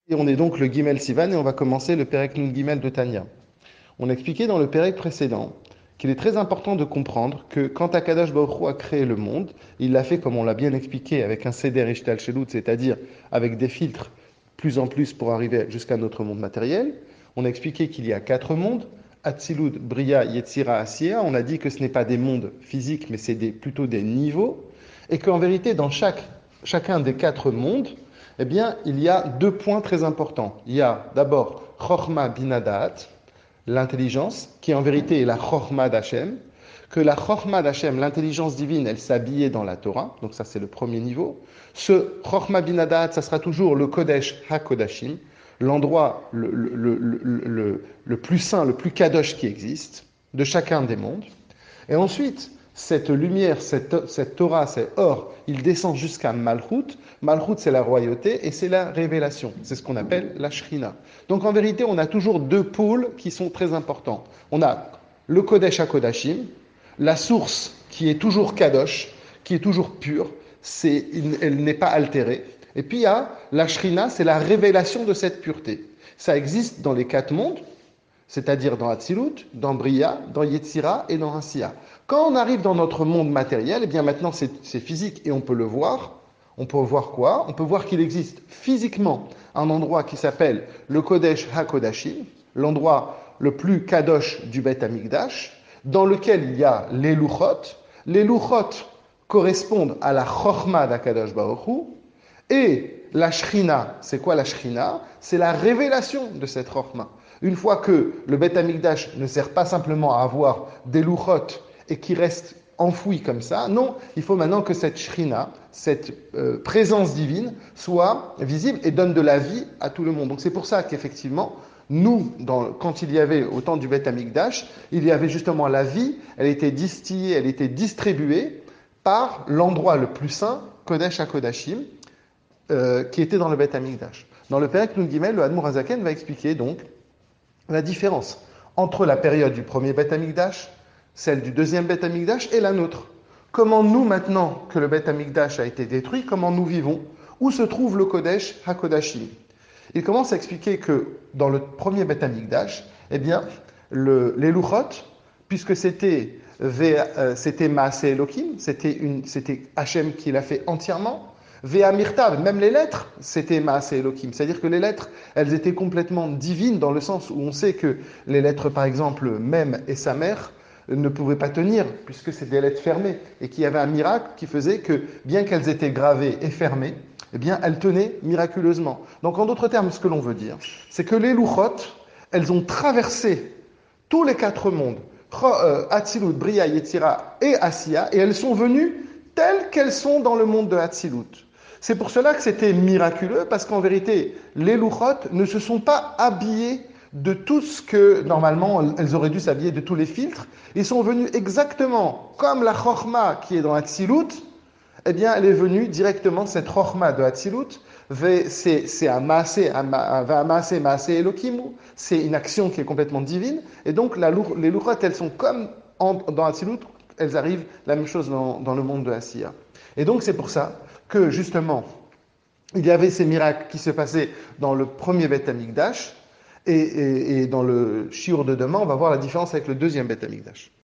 Et on est donc le Gimel Sivan et on va commencer le Perek Nun Gimel de Tanya. On a expliqué dans le Perek précédent qu'il est très important de comprendre que quand Akadosh Baruch Hu a créé le monde, il l'a fait comme on l'a bien expliqué avec un Seder Ishtal Shelut, c'est-à-dire avec des filtres plus en plus pour arriver jusqu'à notre monde matériel. On a expliqué qu'il y a 4 mondes, Atzilut, Bria, Yetzira, Asiya. On a dit que ce n'est pas des mondes physiques, mais c'est plutôt des niveaux. Et qu'en vérité, dans chacun des 4 mondes, eh bien, il y a 2 points très importants. Il y a d'abord Chochma Binadat, l'intelligence, qui en vérité est la Chochma d'Hachem, que la Chochma d'Hachem, l'intelligence divine, elle s'habillait dans la Torah, donc ça c'est le premier niveau. Ce Chochma Binadat, ça sera toujours le Kodesh HaKodashim, l'endroit le plus saint, le plus kadosh qui existe, de chacun des mondes. Et ensuite, cette lumière, cette Torah, c'est or, il descend jusqu'à Malchut. Malchut, c'est la royauté et c'est la révélation. C'est ce qu'on appelle la Shrina. Donc en vérité, on a toujours 2 pôles qui sont très importants. On a le Kodesh HaKodashim, la source qui est toujours Kadosh, qui est toujours pure, elle n'est pas altérée. Et puis il y a la Shrina, c'est la révélation de cette pureté. Ça existe dans les 4 mondes, c'est-à-dire dans Hatzilut, dans Bria, dans Yetzira et dans Asiya. Quand on arrive dans notre monde matériel, eh bien maintenant c'est physique et on peut le voir. On peut voir quoi? On peut voir qu'il existe physiquement un endroit qui s'appelle le Kodesh HaKodashim, l'endroit le plus kadosh du Beth Amikdash, dans lequel il y a les Luchot. Les Luchot correspondent à la Chochma d'Akadosh Baruch Hu, et la Shrina, c'est quoi la Shrina? C'est la révélation de cette Chochma. Une fois que le Beth Amikdash ne sert pas simplement à avoir des Luchot et qui reste enfoui comme ça, non, il faut maintenant que cette Shrina, cette présence divine, soit visible et donne de la vie à tout le monde. Donc c'est pour ça qu'effectivement, nous, quand il y avait au temps du Beth Amikdash, il y avait justement la vie, elle était distillée, elle était distribuée par l'endroit le plus saint, Kodesh HaKodashim, qui était dans le Beth Amikdash. Dans le Perek Nun Gimel, le Admor Hazaken va expliquer donc la différence entre la période du premier Beth Amikdash, celle du deuxième Beth Amikdash et la nôtre. Comment nous, maintenant que le Beth Amikdash a été détruit, comment nous vivons? Où se trouve le Kodesh HaKodashim? Il commence à expliquer que dans le premier Beth Amikdash, eh bien, les Luchot, puisque c'était Maaseh Elohim, c'était Hachem qui l'a fait entièrement, Vea Mirtav, même les lettres, c'était Maaseh Elohim. C'est-à-dire que les lettres, elles étaient complètement divines dans le sens où on sait que les lettres, par exemple, Mem et sa mère, ne pouvaient pas tenir, puisque c'est des lettres fermées, et qu'il y avait un miracle qui faisait que, bien qu'elles étaient gravées et fermées, eh bien, elles tenaient miraculeusement. Donc, en d'autres termes, ce que l'on veut dire, c'est que les Luchot, elles ont traversé tous les 4 mondes, Hatzilut, Bria, Yetzira et Asiya, et elles sont venues telles qu'elles sont dans le monde de Hatzilut. C'est pour cela que c'était miraculeux, parce qu'en vérité, les Luchot ne se sont pas habillés de tout ce que, normalement, elles auraient dû s'habiller de tous les filtres. Ils sont venus exactement comme la Chochma qui est dans Hatzilut, eh bien, elle est venue directement, cette Chochma de Hatzilut, c'est un Maaseh Elohim, c'est une action qui est complètement divine, et donc les Luchot, elles sont comme dans Hatzilut, elles arrivent la même chose dans le monde de Asiya. Et donc c'est pour ça que justement, il y avait ces miracles qui se passaient dans le premier Beth Amikdash, et dans le shiur de demain, on va voir la différence avec le deuxième Beth Amikdash.